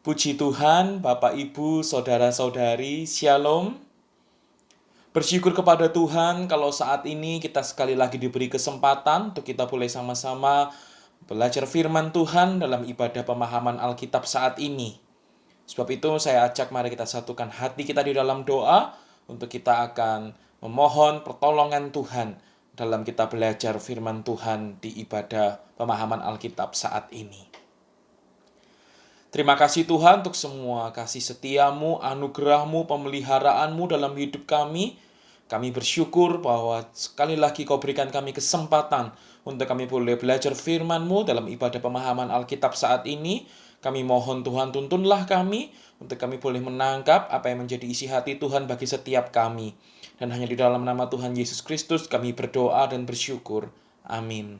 Puji Tuhan, Bapak, Ibu, Saudara-saudari, Shalom. Bersyukur kepada Tuhan kalau saat ini kita sekali lagi diberi kesempatan untuk kita boleh sama-sama belajar firman Tuhan dalam ibadah pemahaman Alkitab saat ini. Sebab itu saya ajak mari kita satukan hati kita di dalam doa untuk kita akan memohon pertolongan Tuhan dalam kita belajar firman Tuhan di ibadah pemahaman Alkitab saat ini. Terima kasih Tuhan untuk semua kasih setiamu, anugerahmu, pemeliharaanmu dalam hidup kami. Kami bersyukur bahwa sekali lagi kau berikan kami kesempatan untuk kami boleh belajar firman-Mu dalam ibadah pemahaman Alkitab saat ini. Kami mohon Tuhan tuntunlah kami untuk kami boleh menangkap apa yang menjadi isi hati Tuhan bagi setiap kami. Dan hanya di dalam nama Tuhan Yesus Kristus kami berdoa dan bersyukur. Amin.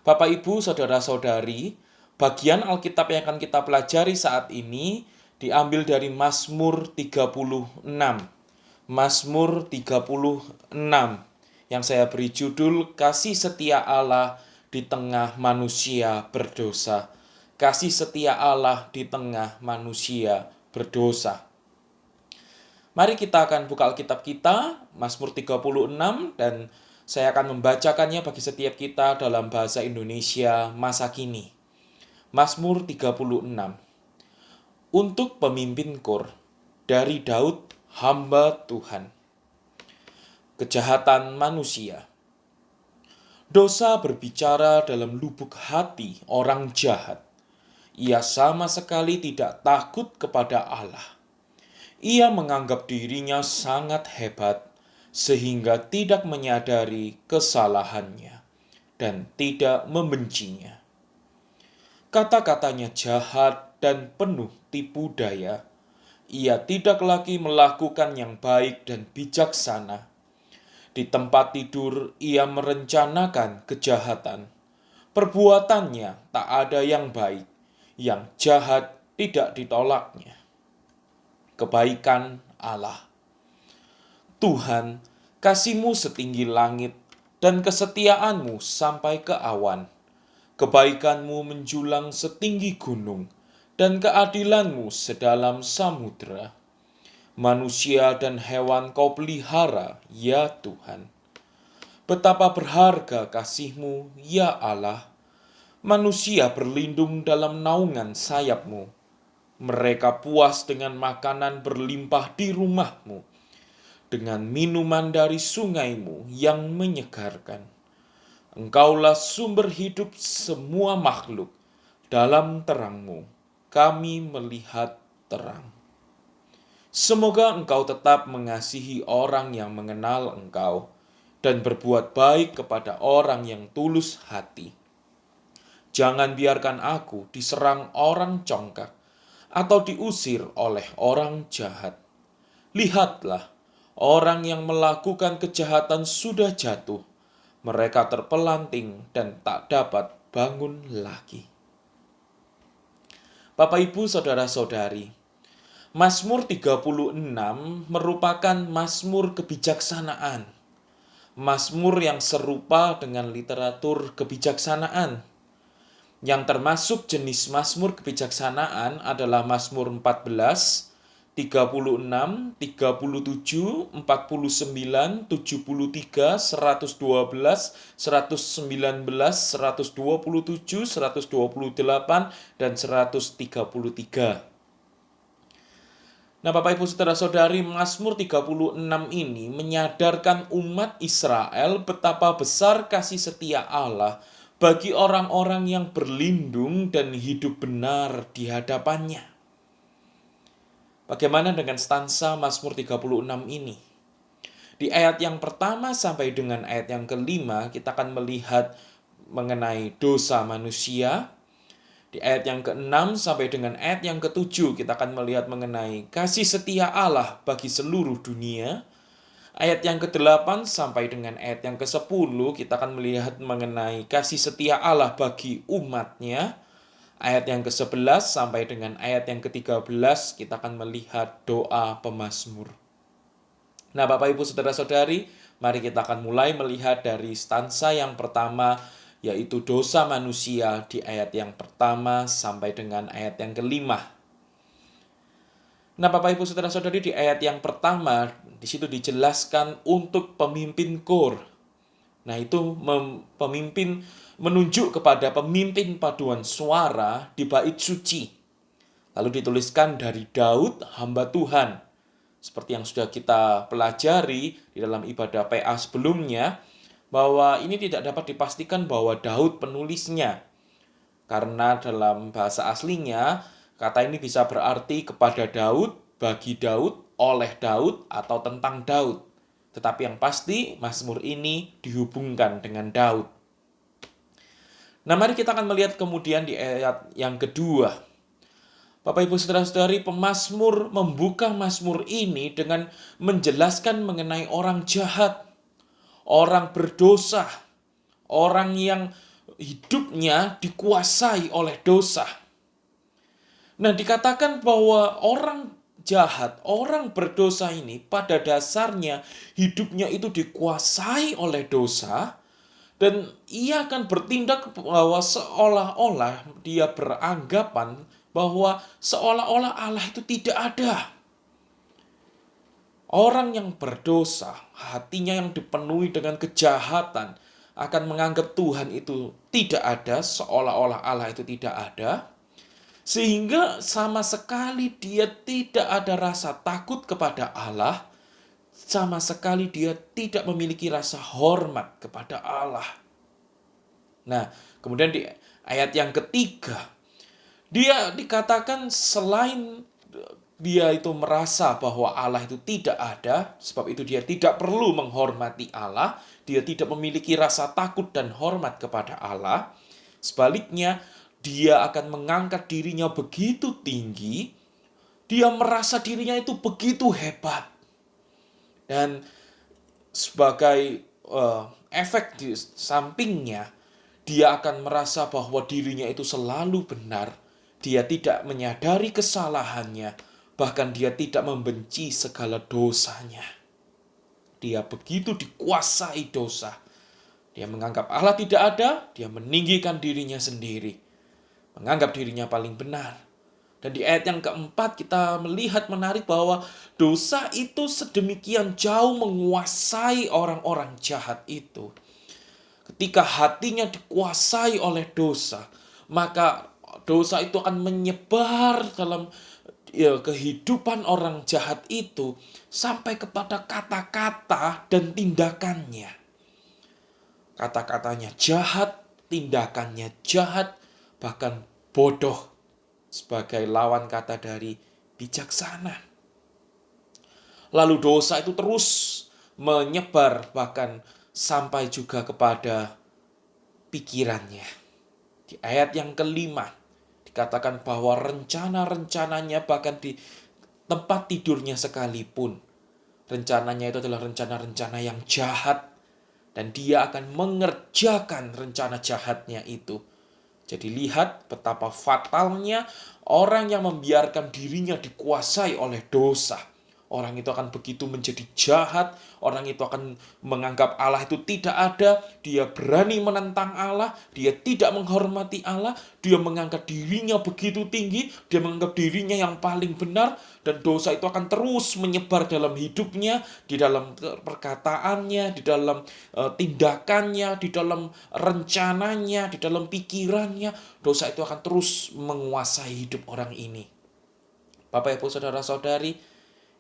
Bapak, Ibu, Saudara-saudari, bagian Alkitab yang akan kita pelajari saat ini diambil dari Mazmur 36. Mazmur 36 yang saya beri judul Kasih Setia Allah di Tengah Manusia Berdosa. Kasih setia Allah di tengah manusia berdosa. Mari kita akan buka Alkitab kita, Mazmur 36, dan saya akan membacakannya bagi setiap kita dalam bahasa Indonesia masa kini. Mazmur 36. Untuk pemimpin kor, dari Daud, hamba Tuhan. Kejahatan manusia. Dosa berbicara dalam lubuk hati orang jahat. Ia sama sekali tidak takut kepada Allah. Ia menganggap dirinya sangat hebat, sehingga tidak menyadari kesalahannya dan tidak membencinya. Kata-katanya jahat dan penuh tipu daya. Ia tidak lagi melakukan yang baik dan bijaksana. Di tempat tidur ia merencanakan kejahatan. Perbuatannya tak ada yang baik, yang jahat tidak ditolaknya. Kebaikan Allah. Tuhan, kasih-Mu setinggi langit dan kesetiaan-Mu sampai ke awan. Kebaikan-Mu menjulang setinggi gunung dan keadilan-Mu sedalam samudera. Manusia dan hewan Kau pelihara, ya Tuhan. Betapa berharga kasih-Mu, ya Allah. Manusia berlindung dalam naungan sayap-Mu. Mereka puas dengan makanan berlimpah di rumah-Mu, dengan minuman dari sungai-Mu yang menyegarkan. Engkaulah sumber hidup semua makhluk. Dalam terang-Mu, kami melihat terang. Semoga Engkau tetap mengasihi orang yang mengenal Engkau dan berbuat baik kepada orang yang tulus hati. Jangan biarkan aku diserang orang congkak atau diusir oleh orang jahat. Lihatlah, orang yang melakukan kejahatan sudah jatuh. Mereka terpelanting dan tak dapat bangun lagi. Bapak, Ibu, Saudara-saudari, Mazmur 36 merupakan mazmur kebijaksanaan. Mazmur yang serupa dengan literatur kebijaksanaan. Yang termasuk jenis mazmur kebijaksanaan adalah Mazmur 14, 36, 37, 49, 73, 112, 119, 127, 128, dan 133. Nah, Bapak, Ibu, Saudara-saudari, Mazmur 36 ini menyadarkan umat Israel betapa besar kasih setia Allah bagi orang-orang yang berlindung dan hidup benar di hadapannya. Bagaimana dengan stansa Mazmur 36 ini? Di ayat yang pertama sampai dengan ayat yang kelima, kita akan melihat mengenai dosa manusia. Di ayat yang ke-6 sampai dengan ayat yang ke-7, kita akan melihat mengenai kasih setia Allah bagi seluruh dunia. Ayat yang ke-8 sampai dengan ayat yang ke-10, kita akan melihat mengenai kasih setia Allah bagi umatnya. Ayat yang ke-11 sampai dengan ayat yang ke-13, kita akan melihat doa pemazmur. Nah, Bapak, Ibu, Saudara-saudari, mari kita akan mulai melihat dari stansa yang pertama, yaitu dosa manusia di ayat yang pertama sampai dengan ayat yang kelima. Nah, Bapak Ibu Saudara-saudari, di ayat yang pertama di situ dijelaskan untuk pemimpin kor. Nah, itu pemimpin menunjuk kepada pemimpin paduan suara di bait suci. Lalu dituliskan dari Daud, hamba Tuhan. Seperti yang sudah kita pelajari di dalam ibadah PA sebelumnya, bahwa ini tidak dapat dipastikan bahwa Daud penulisnya. Karena dalam bahasa aslinya, kata ini bisa berarti kepada Daud, bagi Daud, oleh Daud, atau tentang Daud. Tetapi yang pasti, Mazmur ini dihubungkan dengan Daud. Nah, mari kita akan melihat kemudian di ayat yang kedua. Bapak Ibu Saudara-saudari, pemazmur membuka mazmur ini dengan menjelaskan mengenai orang jahat, orang berdosa, orang yang hidupnya dikuasai oleh dosa. Nah, dikatakan bahwa orang jahat, orang berdosa ini pada dasarnya hidupnya itu dikuasai oleh dosa, dan ia akan bertindak bahwa seolah-olah dia beranggapan bahwa seolah-olah Allah itu tidak ada. Orang yang berdosa, hatinya yang dipenuhi dengan kejahatan, akan menganggap Tuhan itu tidak ada, seolah-olah Allah itu tidak ada. Sehingga sama sekali dia tidak ada rasa takut kepada Allah, sama sekali dia tidak memiliki rasa hormat kepada Allah. Nah, kemudian di ayat yang ketiga, dia dikatakan selain dia itu merasa bahwa Allah itu tidak ada, sebab itu dia tidak perlu menghormati Allah, dia tidak memiliki rasa takut dan hormat kepada Allah. Sebaliknya, dia akan mengangkat dirinya begitu tinggi, dia merasa dirinya itu begitu hebat. Dan sebagai efek di sampingnya, dia akan merasa bahwa dirinya itu selalu benar. Dia tidak menyadari kesalahannya, bahkan dia tidak membenci segala dosanya. Dia begitu dikuasai dosa. Dia menganggap Allah tidak ada, dia meninggikan dirinya sendiri, menganggap dirinya paling benar. Dan di ayat yang keempat kita melihat menarik bahwa dosa itu sedemikian jauh menguasai orang-orang jahat itu. Ketika hatinya dikuasai oleh dosa, maka dosa itu akan menyebar dalam kehidupan orang jahat itu sampai kepada kata-kata dan tindakannya. Kata-katanya jahat, tindakannya jahat, bahkan bodoh sebagai lawan kata dari bijaksana. Lalu dosa itu terus menyebar bahkan sampai juga kepada pikirannya. Di ayat yang kelima dikatakan bahwa rencana-rencananya bahkan di tempat tidurnya sekalipun, rencananya itu adalah rencana-rencana yang jahat, dan dia akan mengerjakan rencana jahatnya itu. Jadi lihat betapa fatalnya orang yang membiarkan dirinya dikuasai oleh dosa. Orang itu akan begitu menjadi jahat, orang itu akan menganggap Allah itu tidak ada, dia berani menentang Allah, dia tidak menghormati Allah, dia mengangkat dirinya begitu tinggi, dia menganggap dirinya yang paling benar, dan dosa itu akan terus menyebar dalam hidupnya, di dalam perkataannya, di dalam tindakannya, di dalam rencananya, di dalam pikirannya. Dosa itu akan terus menguasai hidup orang ini. Bapak, Ibu, Saudara-saudari,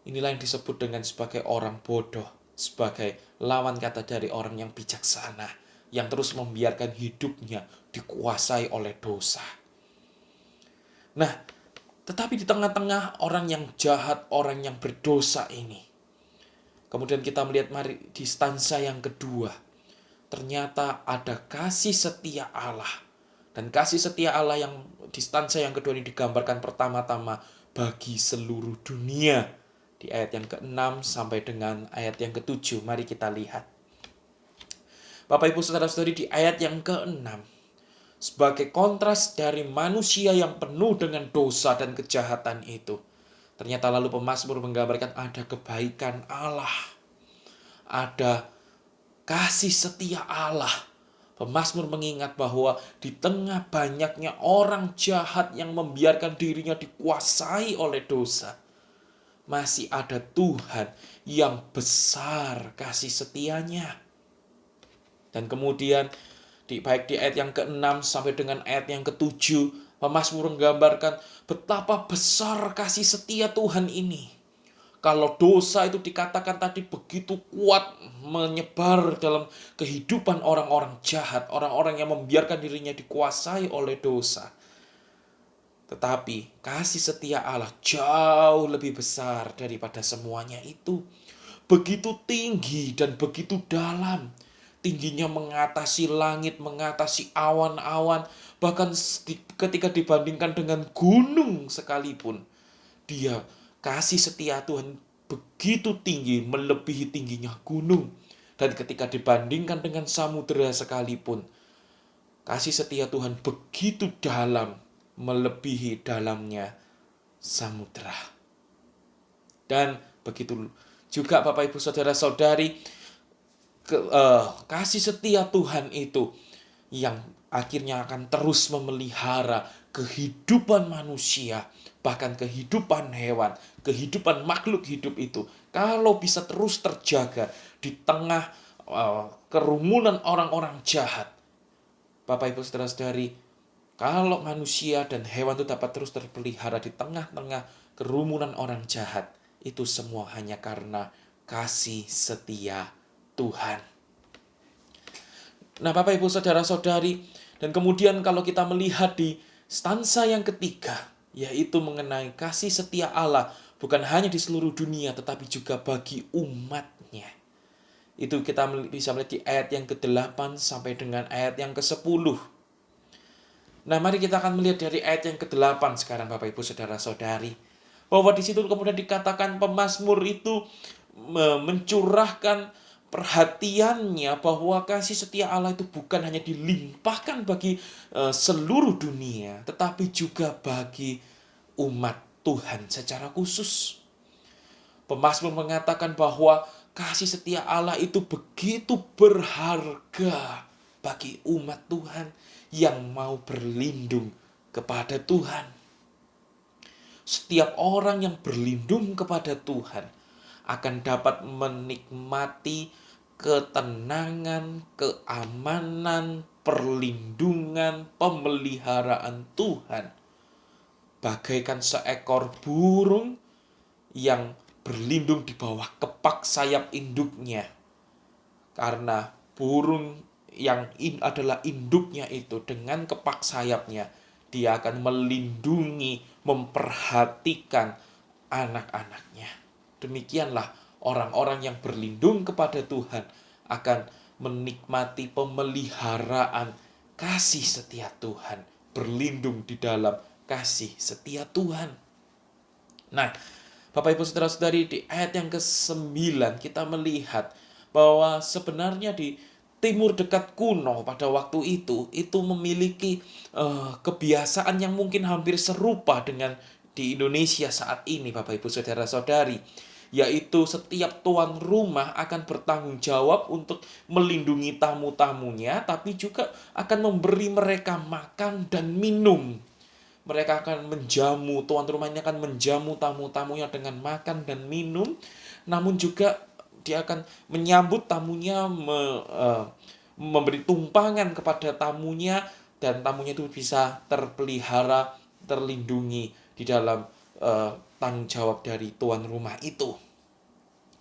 inilah yang disebut dengan sebagai orang bodoh, sebagai lawan kata dari orang yang bijaksana, yang terus membiarkan hidupnya dikuasai oleh dosa. Nah, tetapi di tengah-tengah orang yang jahat, orang yang berdosa ini, kemudian kita melihat mari di stanza yang kedua, ternyata ada kasih setia Allah. Dan kasih setia Allah yang di stanza yang kedua ini digambarkan pertama-tama bagi seluruh dunia. Di ayat yang ke-6 sampai dengan ayat yang ke-7. Mari kita lihat. Bapak, Ibu, Saudara-saudari, di ayat yang ke-6, sebagai kontras dari manusia yang penuh dengan dosa dan kejahatan itu, ternyata lalu pemazmur menggambarkan ada kebaikan Allah, ada kasih setia Allah, Pemazmur mengingat bahwa di tengah banyaknya orang jahat yang membiarkan dirinya dikuasai oleh dosa, masih ada Tuhan yang besar kasih setianya. Dan kemudian baik di ayat yang ke-6 sampai dengan ayat yang ke-7, Pemazmur menggambarkan betapa besar kasih setia Tuhan ini. Kalau dosa itu dikatakan tadi begitu kuat menyebar dalam kehidupan orang-orang jahat, orang-orang yang membiarkan dirinya dikuasai oleh dosa. Tetapi kasih setia Allah jauh lebih besar daripada semuanya itu. Begitu tinggi dan begitu dalam. Tingginya mengatasi langit, mengatasi awan-awan. Bahkan ketika dibandingkan dengan gunung sekalipun, dia kasih setia Tuhan begitu tinggi, melebihi tingginya gunung. Dan ketika dibandingkan dengan samudera sekalipun, kasih setia Tuhan begitu dalam, melebihi dalamnya samudera. Dan begitu juga Bapak Ibu Saudara-saudari, kasih setia Tuhan itu yang akhirnya akan terus memelihara kehidupan manusia, bahkan kehidupan hewan, kehidupan makhluk hidup itu. Kalau bisa terus terjaga di tengah kerumunan orang-orang jahat, Bapak Ibu Saudara-saudari, kalau manusia dan hewan itu dapat terus terpelihara di tengah-tengah kerumunan orang jahat, itu semua hanya karena kasih setia Tuhan. Nah, Bapak Ibu Saudara-saudari, dan kemudian kalau kita melihat di stansa yang ketiga, yaitu mengenai kasih setia Allah, bukan hanya di seluruh dunia, tetapi juga bagi umatnya. Itu kita bisa melihat di ayat yang ke-8 sampai dengan ayat yang ke-10. Nah, mari kita akan melihat dari ayat yang ke-8 sekarang, Bapak Ibu Saudara-saudari. Bahwa di situ kemudian dikatakan pemazmur itu mencurahkan perhatiannya bahwa kasih setia Allah itu bukan hanya dilimpahkan bagi seluruh dunia, tetapi juga bagi umat Tuhan secara khusus. Pemazmur mengatakan bahwa kasih setia Allah itu begitu berharga bagi umat Tuhan yang mau berlindung kepada Tuhan. Setiap orang yang berlindung kepada Tuhan akan dapat menikmati ketenangan, keamanan, perlindungan, pemeliharaan Tuhan. Bagaikan seekor burung yang berlindung di bawah kepak sayap induknya. Karena burung yang adalah induknya itu dengan kepak sayapnya, dia akan melindungi, memperhatikan anak-anaknya. Demikianlah orang-orang yang berlindung kepada Tuhan akan menikmati pemeliharaan kasih setia Tuhan, berlindung di dalam kasih setia Tuhan. Nah, Bapak Ibu Saudara-saudari, di ayat yang ke-9 kita melihat bahwa sebenarnya di timur dekat kuno pada waktu itu memiliki kebiasaan yang mungkin hampir serupa dengan di Indonesia saat ini, Bapak Ibu Saudara-saudari, yaitu setiap tuan rumah akan bertanggung jawab untuk melindungi tamu-tamunya, tapi juga akan memberi mereka makan dan minum. Mereka akan menjamu, tuan rumahnya akan menjamu tamu-tamunya dengan makan dan minum, namun juga dia akan menyambut tamunya, memberi tumpangan kepada tamunya, dan tamunya itu bisa terpelihara, terlindungi di dalam tanggung jawab dari tuan rumah itu.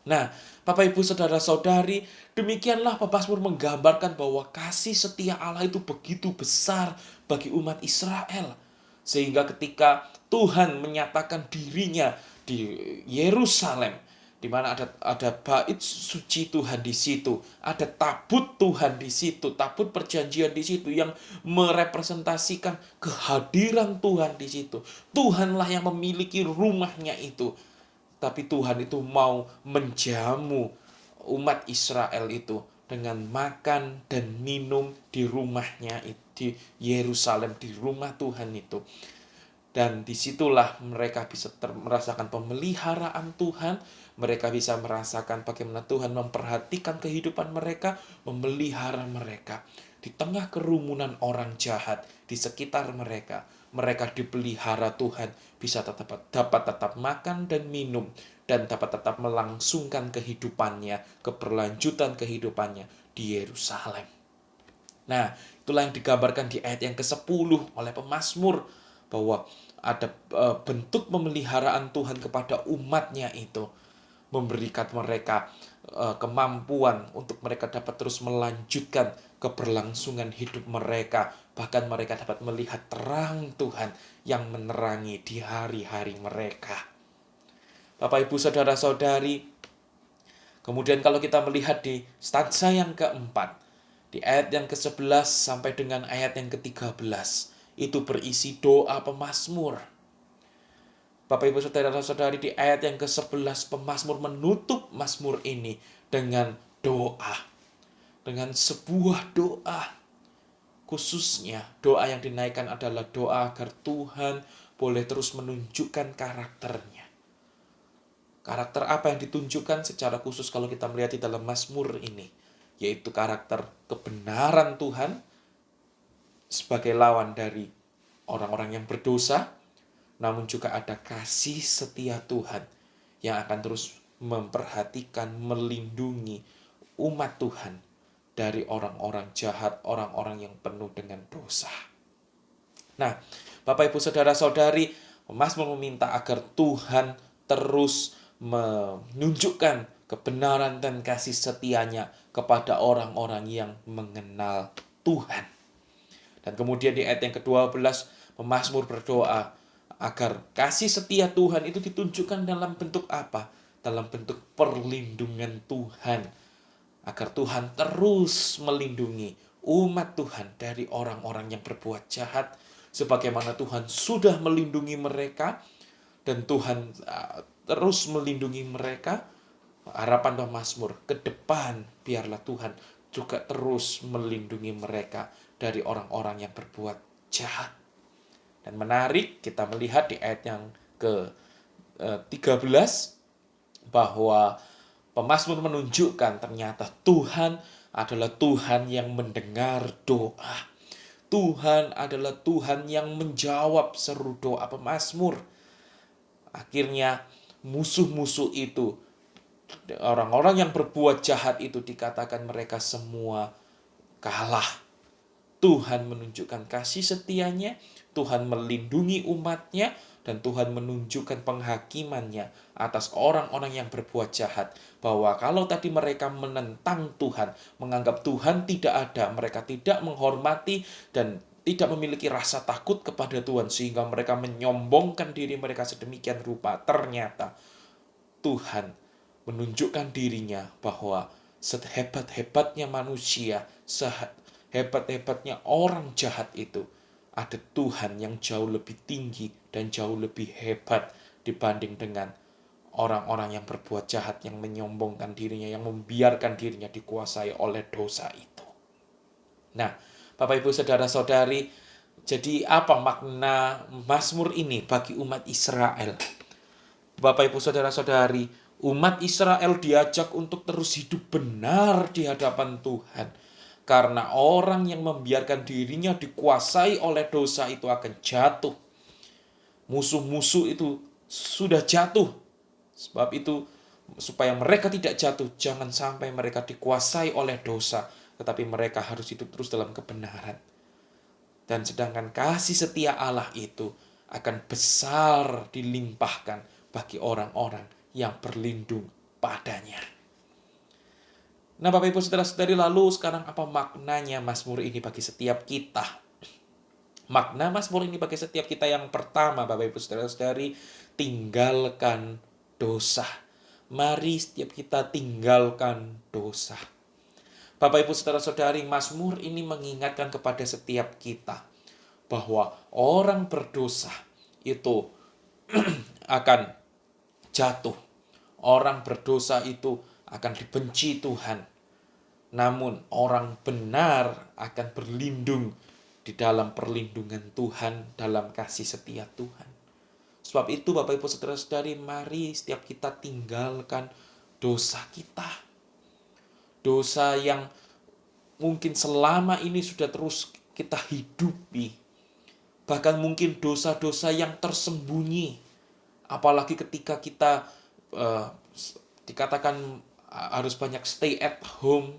Nah, Bapak Ibu Saudara-saudari, demikianlah Pemazmur menggambarkan bahwa kasih setia Allah itu begitu besar bagi umat Israel. Sehingga ketika Tuhan menyatakan dirinya di Yerusalem, di mana ada bait suci Tuhan di situ, ada tabut Tuhan di situ, tabut perjanjian di situ yang merepresentasikan kehadiran Tuhan di situ. Tuhanlah yang memiliki rumahnya itu. Tapi Tuhan itu mau menjamu umat Israel itu dengan makan dan minum di rumahnya di Yerusalem, di rumah Tuhan itu. Dan disitulah mereka bisa merasakan pemeliharaan Tuhan. Mereka bisa merasakan bagaimana Tuhan memperhatikan kehidupan mereka, memelihara mereka. di tengah kerumunan orang jahat di sekitar mereka, mereka dipelihara Tuhan, bisa dapat tetap makan dan minum, dan dapat tetap melangsungkan kehidupannya, keberlanjutan kehidupannya di Yerusalem. Nah, itulah yang digambarkan di ayat yang ke-10 oleh pemazmur, bahwa ada bentuk pemeliharaan Tuhan kepada umatnya itu, memberikan mereka kemampuan untuk mereka dapat terus melanjutkan keberlangsungan hidup mereka. Bahkan mereka dapat melihat terang Tuhan yang menerangi di hari-hari mereka. Bapak, Ibu, Saudara-saudari, kemudian kalau kita melihat di stanza yang keempat, di ayat yang ke-11 sampai dengan ayat yang ke-13, itu berisi doa pemazmur. Bapak, Ibu, Saudara-saudari, di ayat yang ke-11 pemazmur menutup mazmur ini dengan doa. Dengan sebuah doa. Khususnya doa yang dinaikkan adalah doa agar Tuhan boleh terus menunjukkan karakternya. Karakter apa yang ditunjukkan secara khusus kalau kita melihat di dalam mazmur ini? Yaitu karakter kebenaran Tuhan sebagai lawan dari orang-orang yang berdosa, namun juga ada kasih setia Tuhan yang akan terus memperhatikan, melindungi umat Tuhan dari orang-orang jahat, orang-orang yang penuh dengan dosa. Nah, Bapak, Ibu, Saudara-saudari, pemazmur meminta agar Tuhan terus menunjukkan kebenaran dan kasih setianya kepada orang-orang yang mengenal Tuhan. Dan kemudian di ayat yang ke-12, pemazmur berdoa agar kasih setia Tuhan itu ditunjukkan dalam bentuk apa? Dalam bentuk perlindungan Tuhan. Agar Tuhan terus melindungi umat Tuhan dari orang-orang yang berbuat jahat, sebagaimana Tuhan sudah melindungi mereka, dan Tuhan terus melindungi mereka. Harapan pemazmur ke depan, biarlah Tuhan juga terus melindungi mereka dari orang-orang yang berbuat jahat. Dan menarik kita melihat di ayat yang ke-13 bahwa pemazmur menunjukkan ternyata Tuhan adalah Tuhan yang mendengar doa. Tuhan adalah Tuhan yang menjawab seru doa pemazmur. Akhirnya musuh-musuh itu, orang-orang yang berbuat jahat itu, dikatakan mereka semua kalah. Tuhan menunjukkan kasih setianya, Tuhan melindungi umatnya, dan Tuhan menunjukkan penghakimannya atas orang-orang yang berbuat jahat. Bahwa kalau tadi mereka menentang Tuhan, menganggap Tuhan tidak ada, mereka tidak menghormati dan tidak memiliki rasa takut kepada Tuhan, sehingga mereka menyombongkan diri mereka sedemikian rupa. Ternyata Tuhan menunjukkan dirinya bahwa sehebat-hebatnya manusia, sehebat-hebatnya orang jahat itu, ada Tuhan yang jauh lebih tinggi dan jauh lebih hebat dibanding dengan orang-orang yang berbuat jahat, yang menyombongkan dirinya, yang membiarkan dirinya dikuasai oleh dosa itu. Nah, Bapak, Ibu, Saudara-saudari, jadi apa makna mazmur ini bagi umat Israel? Bapak, Ibu, Saudara-saudari, umat Israel diajak untuk terus hidup benar di hadapan Tuhan. Karena orang yang membiarkan dirinya dikuasai oleh dosa itu akan jatuh. Musuh-musuh itu sudah jatuh. Sebab itu, supaya mereka tidak jatuh, jangan sampai mereka dikuasai oleh dosa, tetapi mereka harus hidup terus dalam kebenaran. Dan sedangkan kasih setia Allah itu akan besar dilimpahkan bagi orang-orang yang berlindung padanya. Nah, Bapak, Ibu, Saudara-saudari, lalu sekarang apa maknanya mazmur ini bagi setiap kita? Makna mazmur ini bagi setiap kita yang pertama, Bapak, Ibu, Saudara-saudari, tinggalkan dosa. Mari setiap kita tinggalkan dosa. Bapak, Ibu, Saudara-saudari, mazmur ini mengingatkan kepada setiap kita bahwa orang berdosa itu akan jatuh. Orang berdosa itu akan dibenci Tuhan. Namun orang benar akan berlindung di dalam perlindungan Tuhan, dalam kasih setia Tuhan. Sebab itu, Bapak, Ibu, Saudara-saudari, mari setiap kita tinggalkan dosa kita. Dosa yang mungkin selama ini sudah terus kita hidupi. Bahkan mungkin dosa-dosa yang tersembunyi. Apalagi ketika kita uh, dikatakan harus banyak stay at home,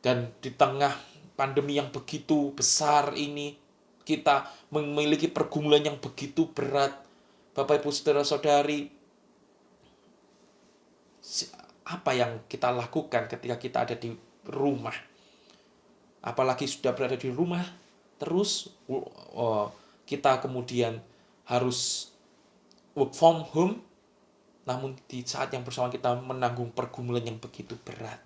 dan di tengah pandemi yang begitu besar ini, kita memiliki pergumulan yang begitu berat. Bapak Ibu Saudara-saudari, apa yang kita lakukan ketika kita ada di rumah? Apalagi sudah berada di rumah, terus kita kemudian harus work from home, namun di saat yang bersama kita menanggung pergumulan yang begitu berat.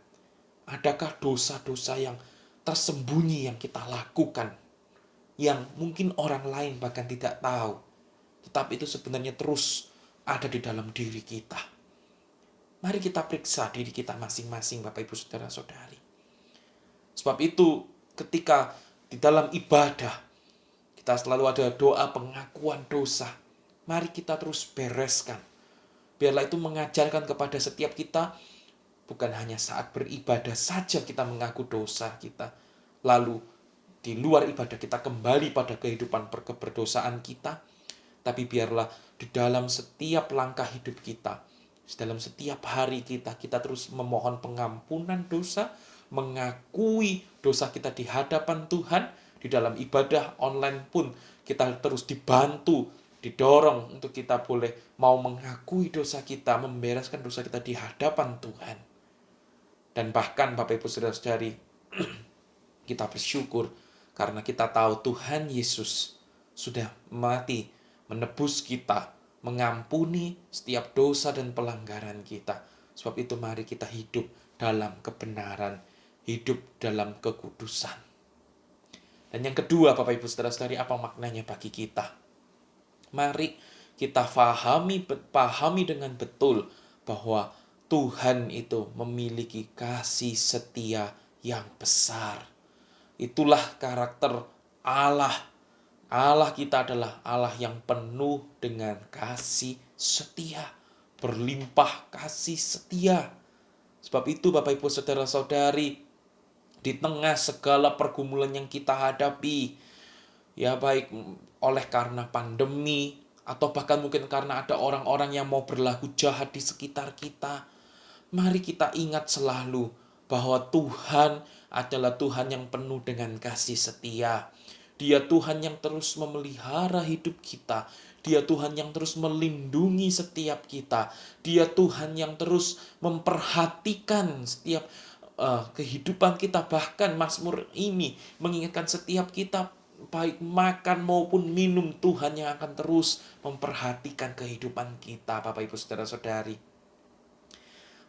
Adakah dosa-dosa yang tersembunyi yang kita lakukan, yang mungkin orang lain bahkan tidak tahu, tetapi itu sebenarnya terus ada di dalam diri kita? Mari kita periksa diri kita masing-masing, Bapak Ibu Saudara-saudari. Sebab itu ketika di dalam ibadah kita selalu ada doa pengakuan dosa, mari kita terus bereskan. Biarlah itu mengajarkan kepada setiap kita, bukan hanya saat beribadah saja kita mengaku dosa kita, lalu di luar ibadah kita kembali pada kehidupan keberdosaan kita, tapi biarlah di dalam setiap langkah hidup kita, dalam setiap hari kita terus memohon pengampunan dosa, mengakui dosa kita di hadapan Tuhan. Di dalam ibadah online pun kita terus dibantu, didorong untuk kita boleh mau mengakui dosa kita, membereskan dosa kita di hadapan Tuhan. Dan bahkan Bapak Ibu Saudara-saudari, kita bersyukur karena kita tahu Tuhan Yesus sudah mati menebus kita, mengampuni setiap dosa dan pelanggaran kita. Sebab itu mari kita hidup dalam kebenaran, hidup dalam kekudusan. Dan yang kedua, Bapak Ibu Saudara-saudari, apa maknanya bagi kita? Mari kita pahami dengan betul bahwa Tuhan itu memiliki kasih setia yang besar. Itulah karakter Allah. Allah kita adalah Allah yang penuh dengan kasih setia, berlimpah kasih setia. Sebab itu Bapak Ibu Saudara-saudari, di tengah segala pergumulan yang kita hadapi, ya baik oleh karena pandemi, atau bahkan mungkin karena ada orang-orang yang mau berlaku jahat di sekitar kita, mari kita ingat selalu bahwa Tuhan adalah Tuhan yang penuh dengan kasih setia. Dia Tuhan yang terus memelihara hidup kita. Dia Tuhan yang terus melindungi setiap kita. Dia Tuhan yang terus memperhatikan setiap kehidupan kita. Bahkan Mazmur ini mengingatkan setiap kita, baik makan maupun minum, Tuhan yang akan terus memperhatikan kehidupan kita, Bapak Ibu Saudara-saudari.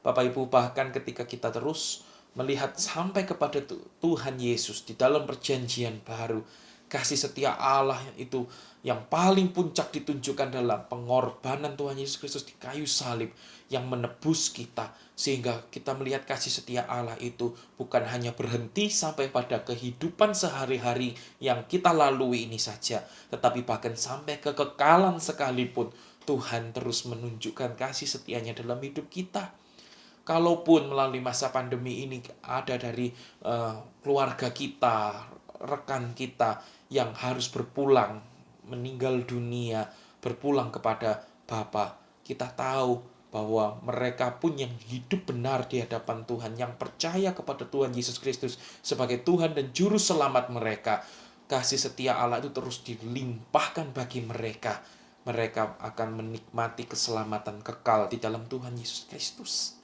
Bapak Ibu, bahkan ketika kita terus melihat sampai kepada Tuhan Yesus di dalam perjanjian baru, kasih setia Allah itu yang paling puncak ditunjukkan dalam pengorbanan Tuhan Yesus Kristus di kayu salib yang menebus kita, sehingga kita melihat kasih setia Allah itu bukan hanya berhenti sampai pada kehidupan sehari-hari yang kita lalui ini saja, tetapi bahkan sampai kekekalan sekalipun Tuhan terus menunjukkan kasih setianya dalam hidup kita. Kalaupun melalui masa pandemi ini ada dari keluarga kita, rekan kita yang harus berpulang, meninggal dunia, berpulang kepada Bapa, kita tahu bahwa mereka pun yang hidup benar di hadapan Tuhan, yang percaya kepada Tuhan Yesus Kristus sebagai Tuhan dan Juru Selamat mereka, kasih setia Allah itu terus dilimpahkan bagi mereka. Mereka akan menikmati keselamatan kekal di dalam Tuhan Yesus Kristus.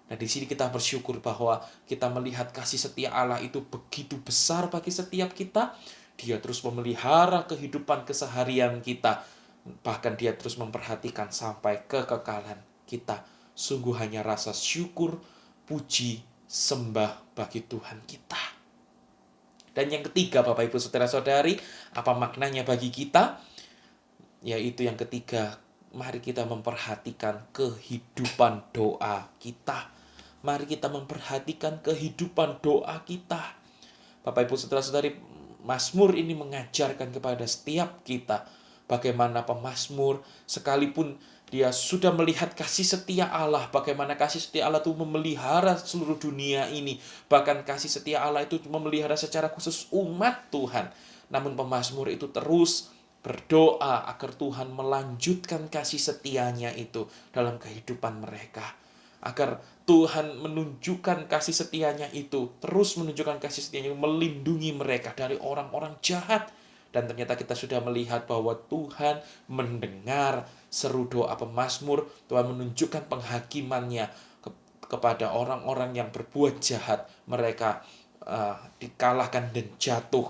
Nah, di sini kita bersyukur bahwa kita melihat kasih setia Allah itu begitu besar bagi setiap kita. Dia terus memelihara kehidupan keseharian kita. Bahkan dia terus memperhatikan sampai kekekalan kita. Sungguh hanya rasa syukur, puji, sembah bagi Tuhan kita. Dan yang ketiga, Bapak Ibu Saudara-saudari, apa maknanya bagi kita? Yaitu yang ketiga, mari kita memperhatikan kehidupan doa kita. Mari kita memperhatikan kehidupan doa kita. Bapak Ibu Saudara-saudari, Mazmur ini mengajarkan kepada setiap kita bagaimana pemazmur sekalipun dia sudah melihat kasih setia Allah, bagaimana kasih setia Allah itu memelihara seluruh dunia ini, bahkan kasih setia Allah itu memelihara secara khusus umat Tuhan. Namun pemazmur itu terus berdoa agar Tuhan melanjutkan kasih setianya itu dalam kehidupan mereka. Agar Tuhan menunjukkan kasih setianya itu, terus menunjukkan kasih setianya, melindungi mereka dari orang-orang jahat. Dan ternyata kita sudah melihat bahwa Tuhan mendengar seru doa pemazmur. Tuhan menunjukkan penghakimannya kepada orang-orang yang berbuat jahat. Mereka dikalahkan dan jatuh.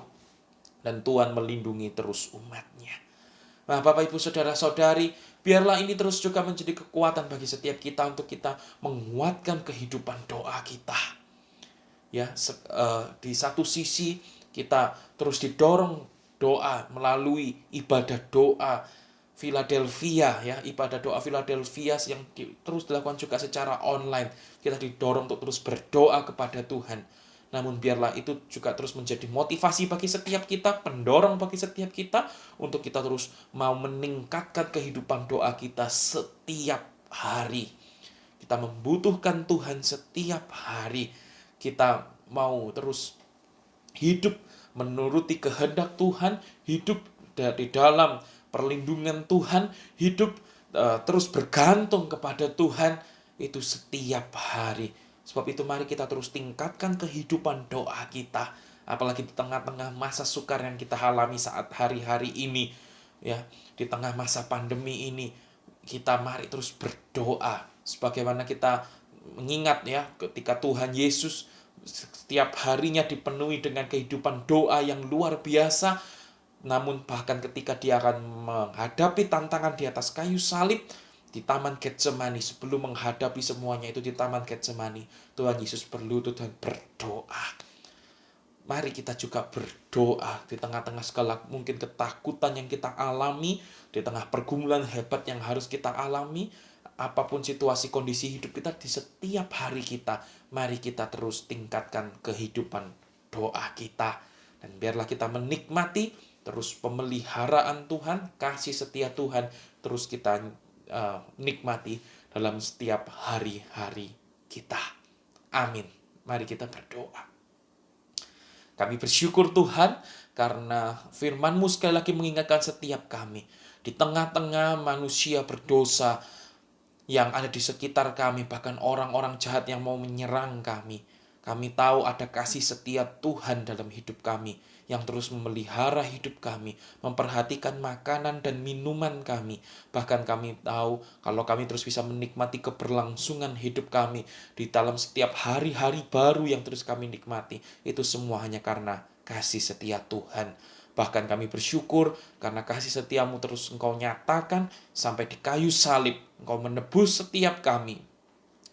Dan Tuhan melindungi terus umatnya. Nah, Bapak, Ibu, Saudara-saudari, biarlah ini terus juga menjadi kekuatan bagi setiap kita untuk kita menguatkan kehidupan doa kita. Ya, di satu sisi kita terus didorong doa melalui ibadah doa Philadelphia, ya, ibadah doa Philadelphia yang terus dilakukan juga secara online. Kita didorong untuk terus berdoa kepada Tuhan. Namun biarlah itu juga terus menjadi motivasi bagi setiap kita, pendorong bagi setiap kita untuk kita terus mau meningkatkan kehidupan doa kita setiap hari. Kita membutuhkan Tuhan setiap hari. Kita mau terus hidup menuruti kehendak Tuhan, hidup di dalam perlindungan Tuhan, hidup terus bergantung kepada Tuhan itu setiap hari. Sebab itu mari kita terus tingkatkan kehidupan doa kita, apalagi di tengah-tengah masa sukar yang kita alami saat hari-hari ini, ya, di tengah masa pandemi ini. Kita mari terus berdoa sebagaimana kita mengingat, ya, ketika Tuhan Yesus setiap harinya dipenuhi dengan kehidupan doa yang luar biasa. Namun bahkan ketika dia akan menghadapi tantangan di atas kayu salib di Taman Getsemani, sebelum menghadapi semuanya itu di Taman Getsemani, Tuhan Yesus berlutut dan berdoa. Mari kita juga berdoa di tengah-tengah segala mungkin ketakutan yang kita alami, di tengah pergumulan hebat yang harus kita alami, apapun situasi kondisi hidup kita di setiap hari kita, mari kita terus tingkatkan kehidupan doa kita. Dan biarlah kita menikmati terus pemeliharaan Tuhan, kasih setia Tuhan, terus kita nikmati dalam setiap hari-hari kita. Amin. Mari kita berdoa. Kami bersyukur Tuhan karena firman-Mu sekali lagi mengingatkan setiap kami. Di tengah-tengah manusia berdosa yang ada di sekitar kami, bahkan orang-orang jahat yang mau menyerang kami. Kami tahu ada kasih setia Tuhan dalam hidup kami yang terus memelihara hidup kami, memperhatikan makanan dan minuman kami. Bahkan kami tahu kalau kami terus bisa menikmati keberlangsungan hidup kami di dalam setiap hari-hari baru yang terus kami nikmati, itu semua hanya karena kasih setia Tuhan. Bahkan kami bersyukur karena kasih setiamu terus Engkau nyatakan sampai di kayu salib. Engkau menebus setiap kami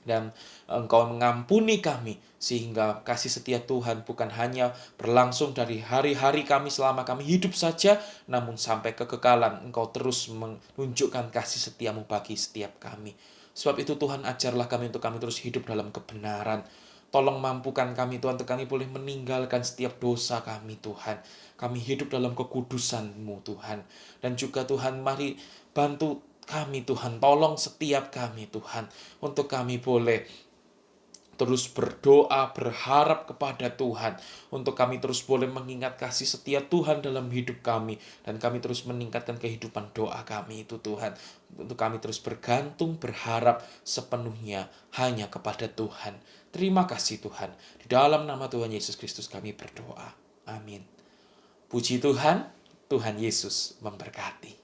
dan Engkau mengampuni kami, sehingga kasih setia Tuhan bukan hanya berlangsung dari hari-hari kami selama kami hidup saja, namun sampai kekekalan Engkau terus menunjukkan kasih setiamu bagi setiap kami. Sebab itu Tuhan, ajarlah kami untuk kami terus hidup dalam kebenaran. Tolong mampukan kami Tuhan, untuk kami boleh meninggalkan setiap dosa kami Tuhan. Kami hidup dalam kekudusan-Mu Tuhan. Dan juga Tuhan, mari bantu kami Tuhan, tolong setiap kami Tuhan, untuk kami boleh terus berdoa, berharap kepada Tuhan, untuk kami terus boleh mengingat kasih setia Tuhan dalam hidup kami, dan kami terus meningkatkan kehidupan doa kami itu Tuhan, untuk kami terus bergantung, berharap sepenuhnya hanya kepada Tuhan. Terima kasih Tuhan, di dalam nama Tuhan Yesus Kristus kami berdoa. Amin. Puji Tuhan, Tuhan Yesus memberkati.